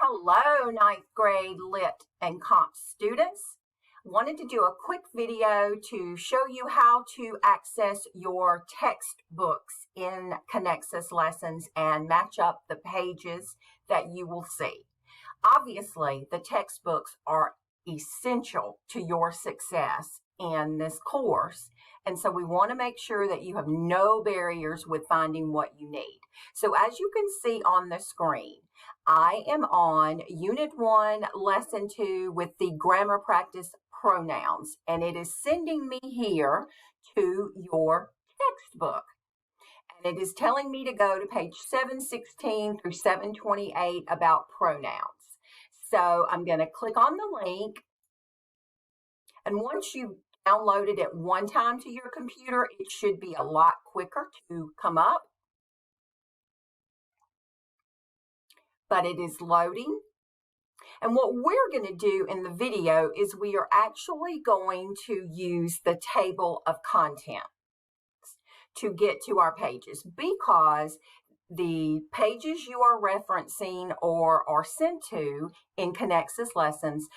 Hello, ninth grade Lit and Comp students. Wanted to do a quick video to show you how to access your textbooks in Connexus lessons and match up the pages that you will see. Obviously, the textbooks are essential to your success in this course. And so we want to make sure that you have no barriers with finding what you need. So as you can see on the screen, I am on Unit 1, Lesson 2 with the grammar practice pronouns, and it is sending me here to your textbook. And it is telling me to go to page 716 through 728 about pronouns. So I'm going to click on the link, and once you download it at one time to your computer, it should be a lot quicker to come up. But it is loading. And what we're going to do in the video is we are actually going to use the table of contents to get to our pages, because the pages you are referencing or are sent to in Connexus lessons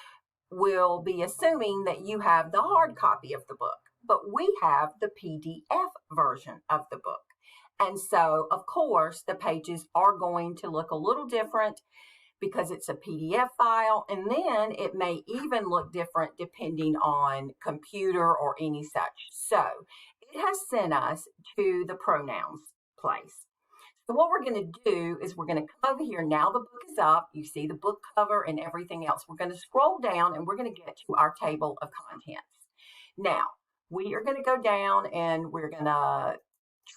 will be assuming that you have the hard copy of the book, but we have the PDF version of the book. And so, of course, the pages are going to look a little different because it's a PDF file, and then it may even look different depending on computer or any such. So it has sent us to the pronouns place. So what we're going to do is we're going to come over here. Now the book is up. You see the book cover and everything else. We're going to scroll down and we're going to get to our table of contents. Now, we are going to go down and we're going to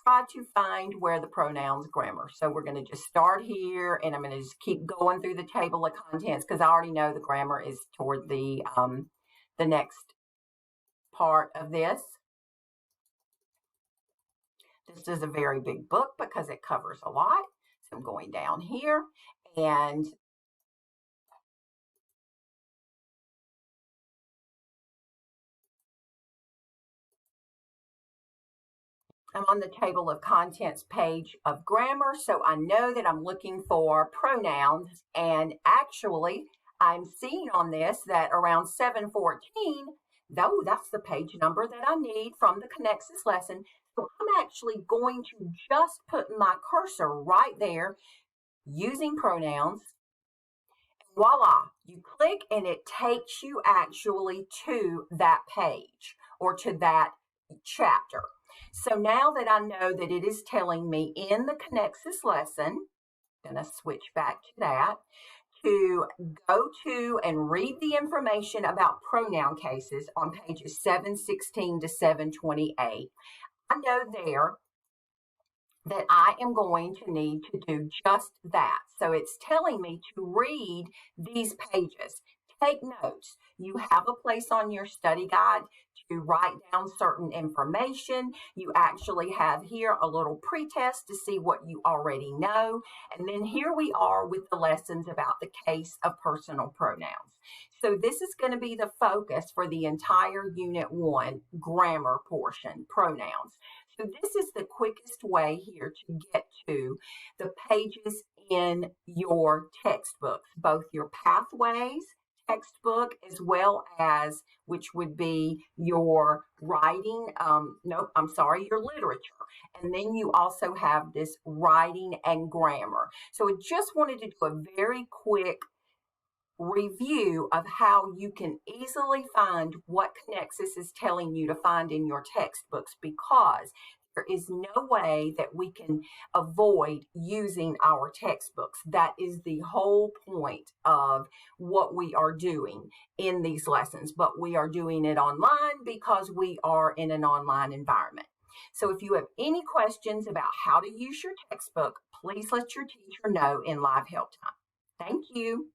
try to find where the pronouns grammar. So we're going to just start here, and I'm going to just keep going through the table of contents because I already know the grammar is toward the next part of this. This is a very big book because it covers a lot. So I'm going down here, and I'm on the table of contents page of grammar, so I know that I'm looking for pronouns, and actually I'm seeing on this that around 714, though that's the page number that I need from the Connexus lesson, so I'm actually going to just put my cursor right there using pronouns. Voila, you click and it takes you actually to that page or to that chapter. So now that I know that it is telling me in the Connexus lesson, I'm going to switch back to that, to go to and read the information about pronoun cases on pages 716 to 728. I know there that I am going to need to do just that. So it's telling me to read these pages. Take notes. You have a place on your study guide to write down certain information. You actually have here a little pretest to see what you already know. And then here we are with the lessons about the case of personal pronouns. So this is going to be the focus for the entire Unit 1 grammar portion, pronouns. So this is the quickest way here to get to the pages in your textbooks, both your pathways textbook as well as which would be your writing, your literature. And then you also have this writing and grammar. So I just wanted to do a very quick review of how you can easily find what Connexus is telling you to find in your textbooks, because there is no way that we can avoid using our textbooks. That is the whole point of what we are doing in these lessons, but we are doing it online because we are in an online environment. So if you have any questions about how to use your textbook, please let your teacher know in live help time. Thank you.